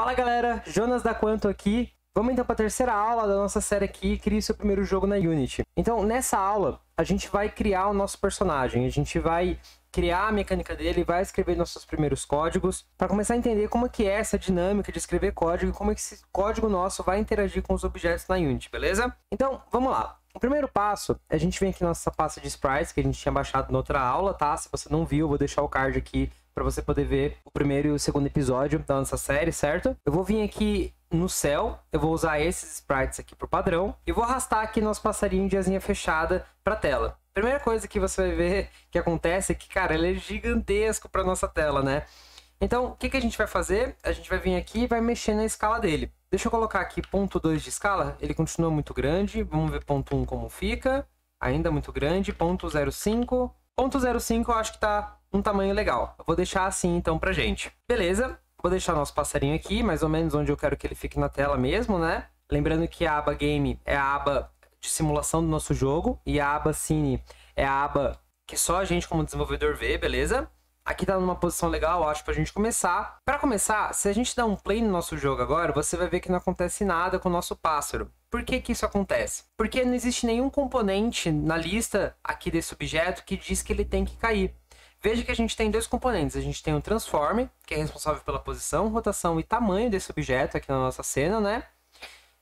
Fala galera, Jonas da Quanto aqui. Vamos então para a terceira aula da nossa série aqui, Crie seu primeiro jogo na Unity. Então nessa aula a gente vai criar o nosso personagem, a gente vai criar a mecânica dele, vai escrever nossos primeiros códigos, para começar a entender como que é essa dinâmica de escrever código e como é que esse código nosso vai interagir com os objetos na Unity, beleza? Então vamos lá. O primeiro passo, a gente vem aqui na nossa pasta de sprites que a gente tinha baixado na outra aula, tá? Se você não viu, eu vou deixar o card aqui para você poder ver o primeiro e o segundo episódio da nossa série, certo? Eu vou vir aqui no céu, eu vou usar esses sprites aqui por padrão e vou arrastar aqui nosso passarinho de asinha fechada para a tela. Primeira coisa que você vai ver que acontece é que, cara, ele é gigantesco para nossa tela, né? Então, o que a gente vai fazer? A gente vai vir aqui e vai mexer na escala dele. Deixa eu colocar aqui ponto 2 de escala, ele continua muito grande. Vamos ver ponto 1 como fica, ainda muito grande. Ponto 0,5. Ponto 0,5 eu acho que tá um tamanho legal. Eu vou deixar assim então pra gente. Beleza, vou deixar nosso passarinho aqui, mais ou menos onde eu quero que ele fique na tela mesmo, né? Lembrando que a aba Game é a aba de simulação do nosso jogo e a aba Cine é a aba que só a gente como desenvolvedor vê, beleza? Aqui tá numa posição legal, acho, pra gente começar. Para começar, se a gente dar um play no nosso jogo agora, você vai ver que não acontece nada com o nosso pássaro. Por que que isso acontece? Porque não existe nenhum componente na lista aqui desse objeto que diz que ele tem que cair. Veja que a gente tem dois componentes. A gente tem o Transform, que é responsável pela posição, rotação e tamanho desse objeto aqui na nossa cena, né?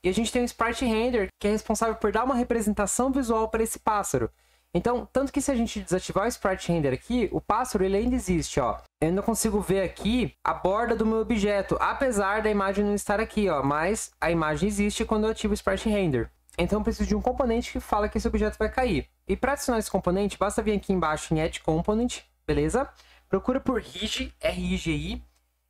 E a gente tem o Sprite Render, que é responsável por dar uma representação visual para esse pássaro. Então, tanto que se a gente desativar o Sprite Render aqui, o pássaro ele ainda existe, ó. Eu ainda consigo ver aqui a borda do meu objeto, apesar da imagem não estar aqui, ó. Mas a imagem existe quando eu ativo o Sprite Render. Então, eu preciso de um componente que fala que esse objeto vai cair. E para adicionar esse componente, basta vir aqui embaixo em Add Component, beleza? Procura por Rigid, R-I-G-I,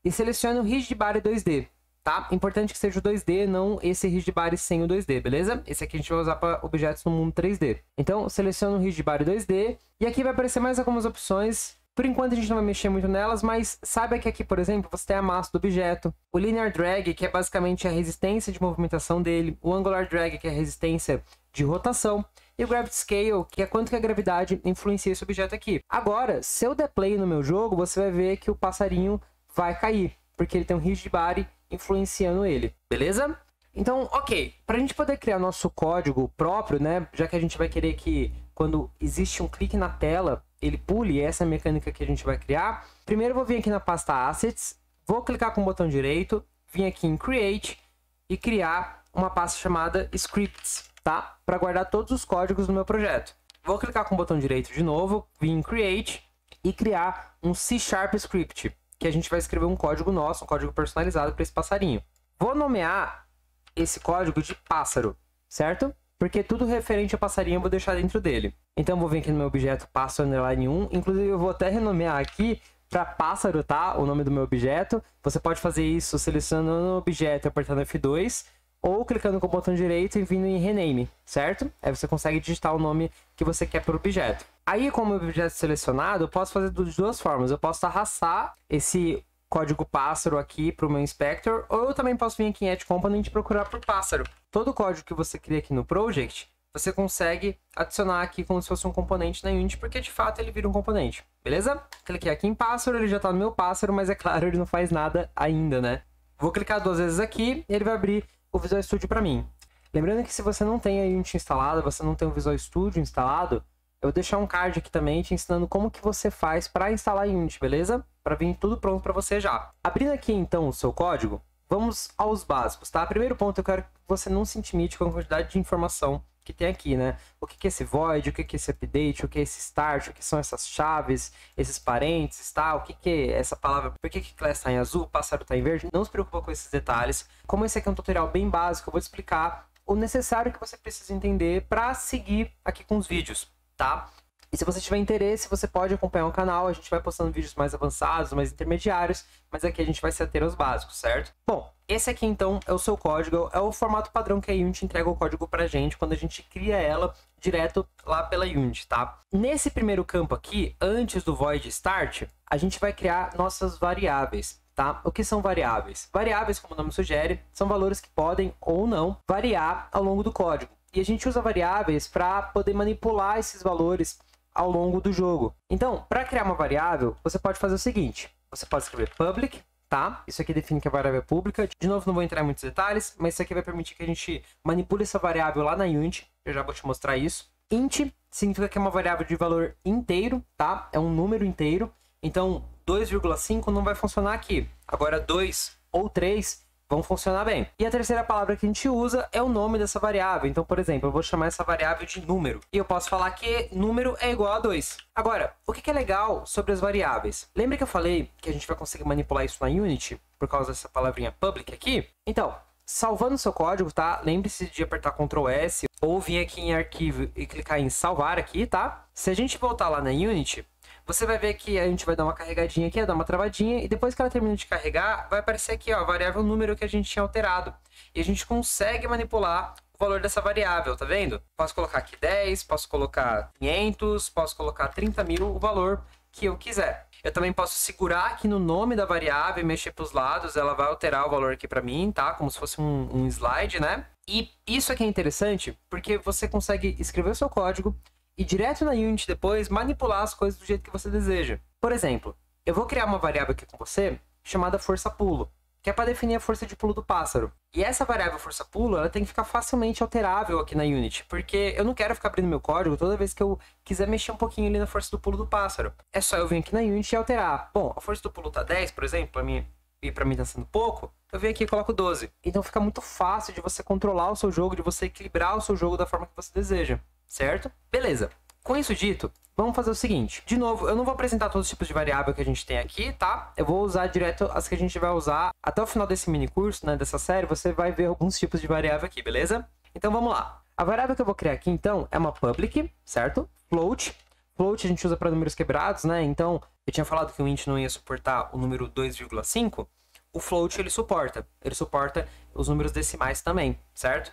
e selecione o Rigid Body 2D. Tá? Importante que seja o 2D, não esse Rigid Body sem o 2D, beleza? Esse aqui a gente vai usar para objetos no mundo 3D. Então, seleciona o Rigid Body 2D e aqui vai aparecer mais algumas opções. Por enquanto a gente não vai mexer muito nelas, mas saiba que aqui, por exemplo, você tem a massa do objeto, o Linear Drag, que é basicamente a resistência de movimentação dele, o Angular Drag, que é a resistência de rotação, e o Gravity Scale, que é quanto que a gravidade influencia esse objeto aqui. Agora, se eu der play no meu jogo, você vai ver que o passarinho vai cair, porque ele tem um Rigid Body influenciando ele, beleza? Então, ok, para a gente poder criar nosso código próprio, né, já que a gente vai querer que quando existe um clique na tela, ele pule, essa é a mecânica que a gente vai criar. Primeiro eu vou vir aqui na pasta Assets, vou clicar com o botão direito, vir aqui em Create e criar uma pasta chamada Scripts, tá? Para guardar todos os códigos do meu projeto. Vou clicar com o botão direito de novo, vir em Create e criar um C# Script, que a gente vai escrever um código nosso, um código personalizado para esse passarinho. Vou nomear esse código de pássaro, certo? Porque tudo referente a passarinho eu vou deixar dentro dele. Então vou vir aqui no meu objeto pássaro_1, inclusive eu vou até renomear aqui para pássaro, tá? O nome do meu objeto. Você pode fazer isso selecionando o objeto e apertando F2, ou clicando com o botão direito e vindo em Rename, certo? Aí você consegue digitar o nome que você quer para o objeto. Aí, como o objeto selecionado, eu posso fazer de duas formas. Eu posso arrastar esse código pássaro aqui para o meu inspector, ou eu também posso vir aqui em Add Component e procurar por pássaro. Todo o código que você cria aqui no Project, você consegue adicionar aqui como se fosse um componente na Unity, porque de fato ele vira um componente, beleza? Cliquei aqui em pássaro, ele já está no meu pássaro, mas é claro, ele não faz nada ainda, né? Vou clicar duas vezes aqui e ele vai abrir o Visual Studio para mim. Lembrando que se você não tem a Unity instalada, você não tem o Visual Studio instalado, eu vou deixar um card aqui também te ensinando como que você faz para instalar a Unity, beleza? Para vir tudo pronto para você já. Abrindo aqui então o seu código, vamos aos básicos, tá? Primeiro ponto, eu quero que você não se intimide com a quantidade de informação que tem aqui, né? O que é esse void, o que é esse update, o que é esse start, o que são essas chaves, esses parênteses, tá? O que é essa palavra, por que class está em azul, pássaro está em verde? Não se preocupa com esses detalhes. Como esse aqui é um tutorial bem básico, eu vou te explicar o necessário que você precisa entender para seguir aqui com os vídeos, tá? E se você tiver interesse, você pode acompanhar o canal, a gente vai postando vídeos mais avançados, mais intermediários, mas aqui a gente vai se ater aos básicos, certo? Bom, esse aqui então é o seu código, é o formato padrão que a Unity entrega o código pra gente quando a gente cria ela direto lá pela Unity, tá? Nesse primeiro campo aqui, antes do void start, a gente vai criar nossas variáveis, tá? O que são variáveis? Variáveis, como o nome sugere, são valores que podem ou não variar ao longo do código. E a gente usa variáveis para poder manipular esses valores ao longo do jogo. Então, para criar uma variável, você pode fazer o seguinte. Você pode escrever public tá? Isso aqui define que a variável é pública. De novo, não vou entrar em muitos detalhes, mas isso aqui vai permitir que a gente manipule essa variável lá na Unity. Eu já vou te mostrar isso. Int significa que é uma variável de valor inteiro, tá? É um número inteiro. Então, 2,5 não vai funcionar aqui. Agora, 2 ou 3 vão funcionar bem. E a terceira palavra que a gente usa é o nome dessa variável. Então, por exemplo, eu vou chamar essa variável de número. E eu posso falar que número é igual a 2. Agora, o que é legal sobre as variáveis? Lembra que eu falei que a gente vai conseguir manipular isso na Unity por causa dessa palavrinha public aqui? Então, salvando o seu código, tá? Lembre-se de apertar Ctrl S ou vir aqui em arquivo e clicar em salvar aqui, tá? Se a gente voltar lá na Unity, você vai ver que a gente vai dar uma carregadinha aqui, dar uma travadinha, e depois que ela termina de carregar, vai aparecer aqui, ó, a variável número que a gente tinha alterado. E a gente consegue manipular o valor dessa variável, tá vendo? Posso colocar aqui 10, posso colocar 500, posso colocar 30 mil, o valor que eu quiser. Eu também posso segurar aqui no nome da variável e mexer para os lados, ela vai alterar o valor aqui para mim, tá? Como se fosse um slide, né? E isso aqui é interessante, porque você consegue escrever o seu código e direto na Unity depois manipular as coisas do jeito que você deseja. Por exemplo, eu vou criar uma variável aqui com você chamada força pulo, que é para definir a força de pulo do pássaro. E essa variável força pulo, ela tem que ficar facilmente alterável aqui na Unity, porque eu não quero ficar abrindo meu código toda vez que eu quiser mexer um pouquinho ali na força do pulo do pássaro. É só eu vir aqui na Unity e alterar. Bom, a força do pulo tá 10, por exemplo, para mim tá sendo pouco, eu venho aqui e coloco 12. Então fica muito fácil de você controlar o seu jogo, de você equilibrar o seu jogo da forma que você deseja. Certo? Beleza. Com isso dito, vamos fazer o seguinte. De novo, eu não vou apresentar todos os tipos de variável que a gente tem aqui, tá? Eu vou usar direto as que a gente vai usar até o final desse mini curso, né? Dessa série, você vai ver alguns tipos de variável aqui, beleza? Então vamos lá. A variável que eu vou criar aqui, então, é uma public, certo? Float. Float a gente usa para números quebrados, né? Então, eu tinha falado que o int não ia suportar o número 2,5. O float, ele suporta. Ele suporta os números decimais também, certo?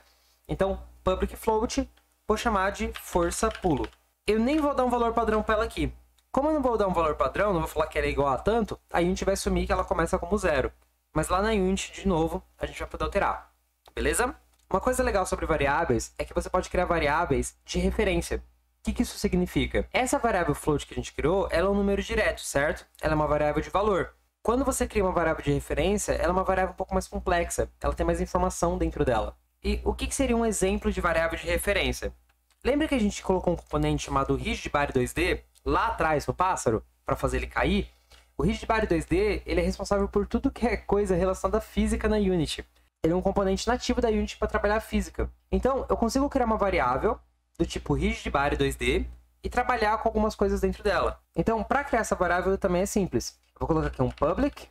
Então, public float, vou chamar de força pulo. Eu nem vou dar um valor padrão para ela aqui. Como eu não vou dar um valor padrão, não vou falar que ela é igual a tanto, a gente vai assumir que ela começa como 0. Mas lá na Unity, de novo, a gente vai poder alterar. Beleza? Uma coisa legal sobre variáveis é que você pode criar variáveis de referência. O que isso significa? Essa variável float que a gente criou, ela é um número direto, certo? Ela é uma variável de valor. Quando você cria uma variável de referência, ela é uma variável um pouco mais complexa. Ela tem mais informação dentro dela. E o que seria um exemplo de variável de referência? Lembra que a gente colocou um componente chamado rigidbody 2D lá atrás no pássaro para fazer ele cair? O rigidbody 2D ele é responsável por tudo que é coisa relacionada à física na Unity. Ele é um componente nativo da Unity para trabalhar a física. Então, eu consigo criar uma variável do tipo rigidbody 2D e trabalhar com algumas coisas dentro dela. Então, para criar essa variável também é simples. Eu vou colocar aqui um public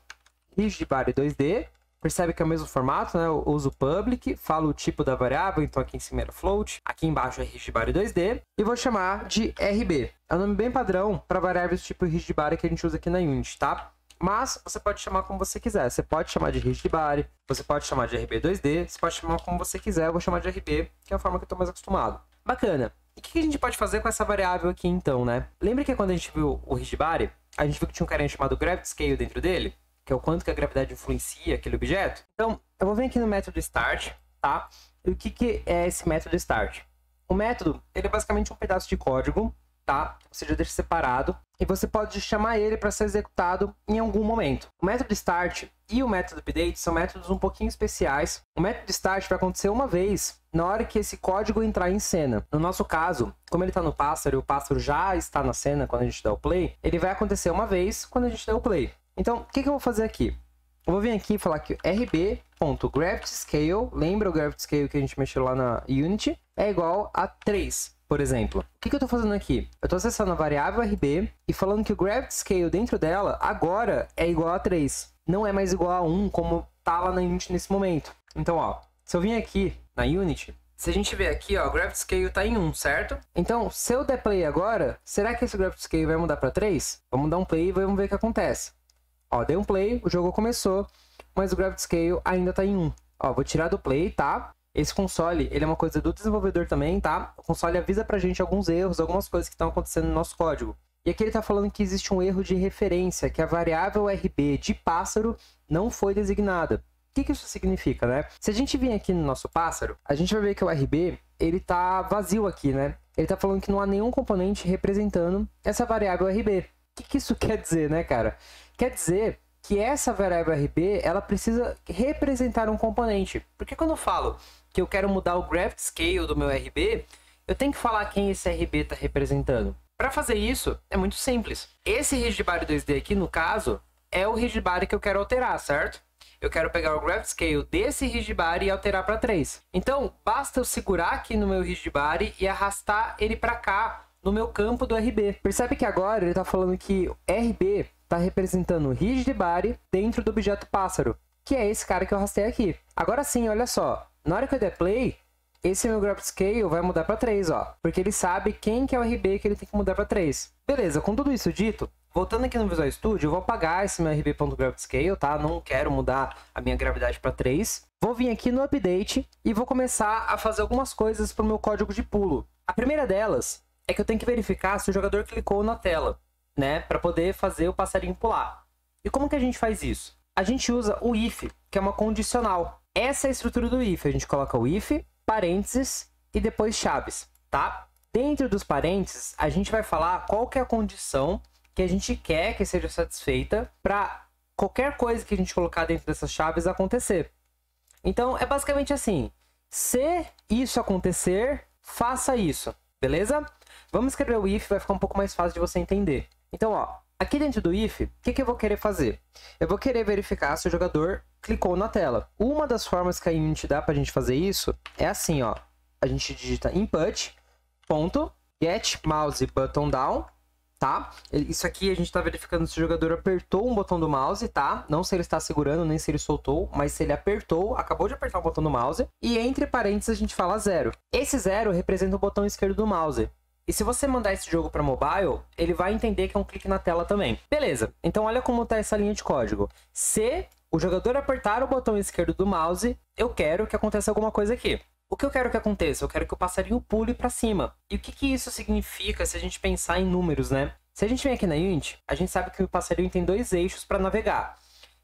rigidbody 2D. Percebe que é o mesmo formato, né? Eu uso public, falo o tipo da variável, então aqui em cima era float, aqui embaixo é rigidbody 2D, e vou chamar de RB. É um nome bem padrão para variáveis do tipo rigidbody que a gente usa aqui na Unity, tá? Mas você pode chamar como você quiser. Você pode chamar de rigidbody, você pode chamar de RB2D, você pode chamar como você quiser. Eu vou chamar de RB, que é a forma que eu estou mais acostumado. Bacana. E o que a gente pode fazer com essa variável aqui então, né? Lembra que quando a gente viu o rigidbody, a gente viu que tinha um carinha chamado gravity scale dentro dele? Que é o quanto que a gravidade influencia aquele objeto. Então, eu vou vir aqui no método start, tá? E o que é esse método start? O método, ele é basicamente um pedaço de código, tá? Você já deixa separado. E você pode chamar ele para ser executado em algum momento. O método start e o método update são métodos um pouquinho especiais. O método start vai acontecer uma vez na hora que esse código entrar em cena. No nosso caso, como ele está no pássaro e o pássaro já está na cena quando a gente dá o play, ele vai acontecer uma vez quando a gente der o play. Então, o que eu vou fazer aqui? Eu vou vir aqui e falar que rb.gravityScale, lembra o gravityScale que a gente mexeu lá na Unity, é igual a 3, por exemplo. O que eu estou fazendo aqui? Eu estou acessando a variável rb e falando que o gravityScale dentro dela agora é igual a 3. Não é mais igual a 1 como está lá na Unity nesse momento. Então, ó, se eu vim aqui na Unity, se a gente ver aqui, ó, o gravityScale está em 1, certo? Então, se eu der play agora, será que esse gravityScale vai mudar para 3? Vamos dar um play e vamos ver o que acontece. Ó, dei um play, o jogo começou, mas o gravityScale ainda tá em 1. Ó, vou tirar do play, tá? Esse console, ele é uma coisa do desenvolvedor também, tá? O console avisa pra gente alguns erros, algumas coisas que estão acontecendo no nosso código. E aqui ele tá falando que existe um erro de referência, que a variável RB de pássaro não foi designada. O que isso significa, né? Se a gente vir aqui no nosso pássaro, a gente vai ver que o RB, ele tá vazio aqui, né? Ele tá falando que não há nenhum componente representando essa variável RB. O que isso quer dizer, né, cara? Quer dizer que essa variável RB, ela precisa representar um componente. Porque quando eu falo que eu quero mudar o graph scale do meu RB, eu tenho que falar quem esse RB está representando. Para fazer isso, é muito simples. Esse rigid body 2D aqui, no caso, é o rigid body que eu quero alterar, certo? Eu quero pegar o graph scale desse rigid body e alterar para 3. Então, basta eu segurar aqui no meu rigid body e arrastar ele para cá, no meu campo do RB. Percebe que agora ele está falando que o RB está representando o rigid body dentro do objeto pássaro, que é esse cara que eu arrastei aqui. Agora sim, olha só. Na hora que eu der play, esse meu graph scale vai mudar para 3, ó. Porque ele sabe quem que é o RB que ele tem que mudar para 3. Beleza, com tudo isso dito, voltando aqui no Visual Studio, eu vou apagar esse meu RB.GraphScale, tá? Não quero mudar a minha gravidade para 3. Vou vir aqui no Update e vou começar a fazer algumas coisas para o meu código de pulo. A primeira delas é que eu tenho que verificar se o jogador clicou na tela, né? Para poder fazer o passarinho pular. E como que a gente faz isso? A gente usa o if, que é uma condicional. Essa é a estrutura do if. A gente coloca o if, parênteses e depois chaves, tá? Dentro dos parênteses, a gente vai falar qual que é a condição que a gente quer que seja satisfeita para qualquer coisa que a gente colocar dentro dessas chaves acontecer. Então, é basicamente assim. Se isso acontecer, faça isso, beleza? Vamos escrever o if, vai ficar um pouco mais fácil de você entender. Então, ó, aqui dentro do if, o que eu vou querer fazer? Eu vou querer verificar se o jogador clicou na tela. Uma das formas que a Unity dá pra gente fazer isso é assim, ó. A gente digita input.getMouseButtonDown, tá? Isso aqui a gente tá verificando se o jogador apertou um botão do mouse, tá? Não se ele está segurando, nem se ele soltou, mas se ele apertou, acabou de apertar o botão do mouse. E entre parênteses a gente fala 0. Esse 0 representa o botão esquerdo do mouse. E se você mandar esse jogo para mobile, ele vai entender que é um clique na tela também. Beleza, então olha como está essa linha de código. Se o jogador apertar o botão esquerdo do mouse, eu quero que aconteça alguma coisa aqui. O que eu quero que aconteça? Eu quero que o passarinho pule para cima. E o que isso significa se a gente pensar em números, né? Se a gente vem aqui na Unity, a gente sabe que o passarinho tem 2 eixos para navegar.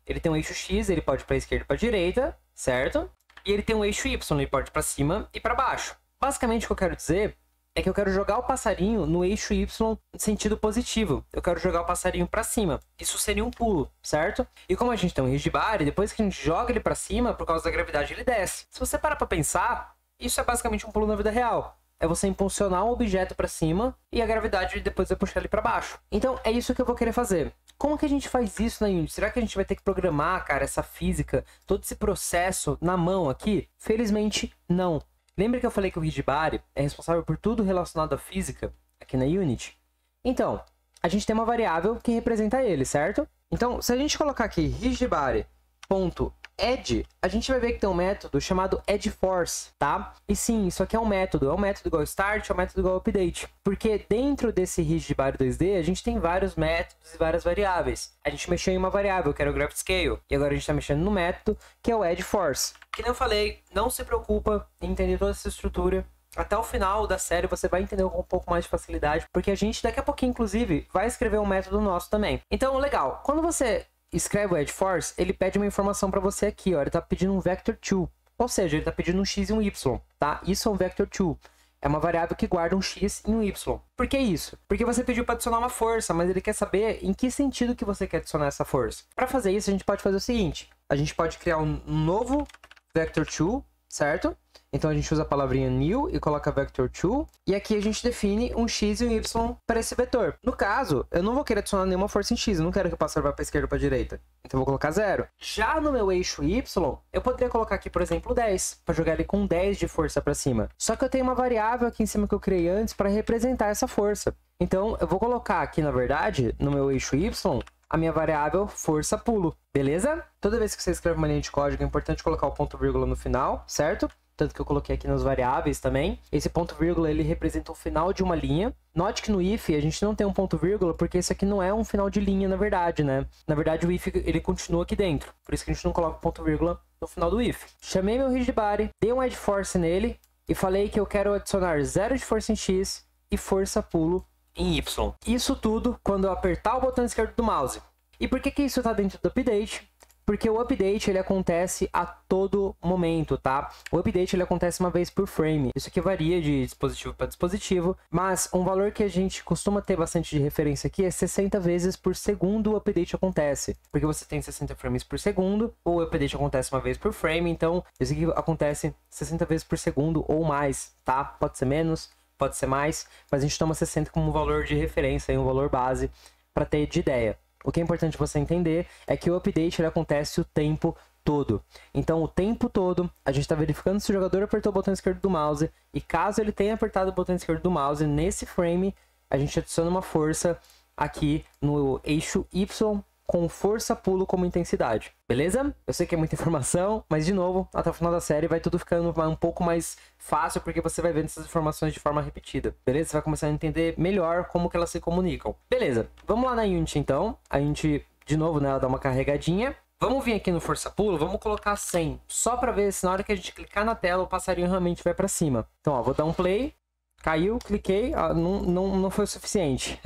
Ele tem um eixo X, ele pode ir para a esquerda e para a direita, certo? E ele tem um eixo Y, ele pode ir para cima e para baixo. Basicamente o que eu quero dizer é que eu quero jogar o passarinho no eixo Y no sentido positivo. Eu quero jogar o passarinho para cima. Isso seria um pulo, certo? E como a gente tem um rigid body, depois que a gente joga ele para cima, por causa da gravidade, ele desce. Se você parar para pensar, isso é basicamente um pulo na vida real. É você impulsionar um objeto para cima e a gravidade depois vai puxar ele para baixo. Então, é isso que eu vou querer fazer. Como que a gente faz isso na Unity? Será que a gente vai ter que programar, cara, essa física, todo esse processo na mão aqui? Felizmente, não. Lembra que eu falei que o rigid body é responsável por tudo relacionado à física aqui na Unity? Então, a gente tem uma variável que representa ele, certo? Então, se a gente colocar aqui rigidbody.add, a gente vai ver que tem um método chamado addForce, tá? E sim, isso aqui é um método igual start, é um método igual update. Porque dentro desse rigid body 2D, a gente tem vários métodos e várias variáveis. A gente mexeu em uma variável, que era o GraphScale, e agora a gente está mexendo no método, que é o addForce. Que nem eu falei, não se preocupa em entender toda essa estrutura. Até o final da série você vai entender com um pouco mais de facilidade, porque a gente daqui a pouquinho, inclusive, vai escrever um método nosso também. Então, legal, quando você escreve o addForce, ele pede uma informação para você aqui, ó, ele tá pedindo um vector2, ou seja, ele tá pedindo um x e um y, tá? Isso é um vector2. É uma variável que guarda um x e um y. Por que isso? Porque você pediu para adicionar uma força, mas ele quer saber em que sentido que você quer adicionar essa força. Para fazer isso, a gente pode fazer o seguinte, a gente pode criar um novo vector2, certo? Então a gente usa a palavrinha new e coloca vector2. E aqui a gente define um x e um y para esse vetor. No caso, eu não vou querer adicionar nenhuma força em x. Eu não quero que o pássaro vá para a esquerda ou para a direita. Então eu vou colocar 0. Já no meu eixo y, eu poderia colocar aqui, por exemplo, 10. Para jogar ele com 10 de força para cima. Só que eu tenho uma variável aqui em cima que eu criei antes para representar essa força. Então eu vou colocar aqui, na verdade, no meu eixo y, a minha variável força pulo, beleza? Toda vez que você escreve uma linha de código, é importante colocar o ponto vírgula no final, certo? Tanto que eu coloquei aqui nas variáveis também. Esse ponto vírgula, ele representa o final de uma linha. Note que no if a gente não tem um ponto vírgula, porque isso aqui não é um final de linha, na verdade, né? Na verdade, o if, ele continua aqui dentro. Por isso que a gente não coloca o ponto vírgula no final do if. Chamei meu rigid body, dei um addForce nele e falei que eu quero adicionar 0 de força em x e força pulo em y. Isso tudo quando eu apertar o botão esquerdo do mouse. E por que isso está dentro do update? Porque o update, ele acontece a todo momento, tá? O update, ele acontece uma vez por frame. Isso aqui varia de dispositivo para dispositivo, mas um valor que a gente costuma ter bastante de referência aqui é 60 vezes por segundo o update acontece. Porque você tem 60 frames por segundo, o update acontece uma vez por frame, então isso aqui acontece 60 vezes por segundo ou mais, tá? Pode ser menos, pode ser mais, mas a gente toma 60 como um valor de referência, um valor base, para ter de ideia. O que é importante você entender é que o update ele acontece o tempo todo. Então, o tempo todo, a gente está verificando se o jogador apertou o botão esquerdo do mouse, e caso ele tenha apertado o botão esquerdo do mouse, nesse frame, a gente adiciona uma força aqui no eixo Y, com força pulo como intensidade, beleza? Eu sei que é muita informação, mas de novo, até o final da série vai tudo ficando um pouco mais fácil, porque você vai vendo essas informações de forma repetida, beleza? Você vai começar a entender melhor como que elas se comunicam. Beleza, vamos lá na Unity então. A Unity, de novo, né, ela dá uma carregadinha. Vamos vir aqui no força pulo, vamos colocar 100, só para ver se na hora que a gente clicar na tela, o passarinho realmente vai para cima. Então, ó, vou dar um play, caiu, cliquei, ó, não foi o suficiente.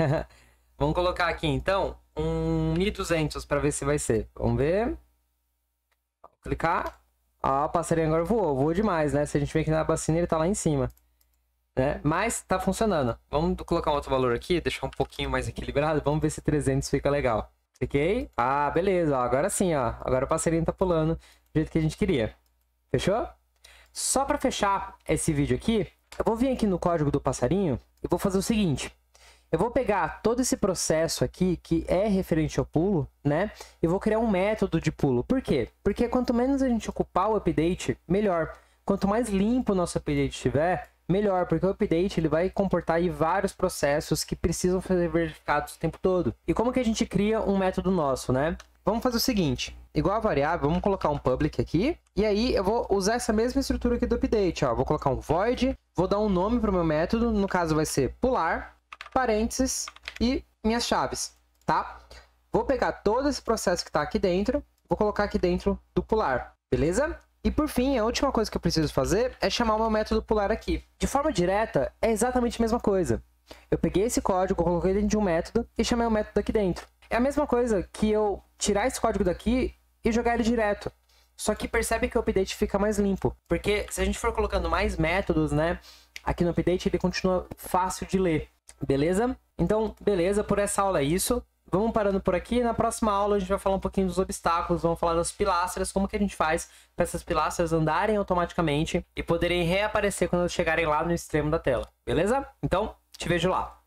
Vamos colocar aqui então um 1200 para ver se vai ser. Vamos ver. Vou clicar. Ó, o passarinho agora voou demais, né? Se a gente vem aqui na bacia, ele tá lá em cima, né? Mas tá funcionando. Vamos colocar um outro valor aqui, deixar um pouquinho mais equilibrado. Vamos ver se 300 fica legal. Cliquei. Ah, beleza. Ó, agora sim, ó. Agora o passarinho tá pulando do jeito que a gente queria. Fechou? Só para fechar esse vídeo aqui, eu vou vir aqui no código do passarinho e vou fazer o seguinte. Eu vou pegar todo esse processo aqui, que é referente ao pulo, né? E vou criar um método de pulo. Por quê? Porque quanto menos a gente ocupar o update, melhor. Quanto mais limpo o nosso update estiver, melhor. Porque o update ele vai comportar aí vários processos que precisam ser verificados o tempo todo. E como que a gente cria um método nosso, né? Vamos fazer o seguinte. Igual a variável, vamos colocar um public aqui. E aí eu vou usar essa mesma estrutura aqui do update. Ó. Vou colocar um void, vou dar um nome para o meu método. No caso vai ser pular, parênteses e minhas chaves, tá? Vou pegar todo esse processo que está aqui dentro, vou colocar aqui dentro do pular, beleza? E por fim, a última coisa que eu preciso fazer é chamar o meu método pular aqui. De forma direta, é exatamente a mesma coisa. Eu peguei esse código, coloquei dentro de um método e chamei o método aqui dentro. É a mesma coisa que eu tirar esse código daqui e jogar ele direto. Só que percebe que o update fica mais limpo. Porque se a gente for colocando mais métodos, né? Aqui no update ele continua fácil de ler. Beleza? Então, beleza, por essa aula é isso. Vamos parando por aqui. Na próxima aula a gente vai falar um pouquinho dos obstáculos, vamos falar das pilastras, como que a gente faz para essas pilastras andarem automaticamente e poderem reaparecer quando elas chegarem lá no extremo da tela. Beleza? Então, te vejo lá.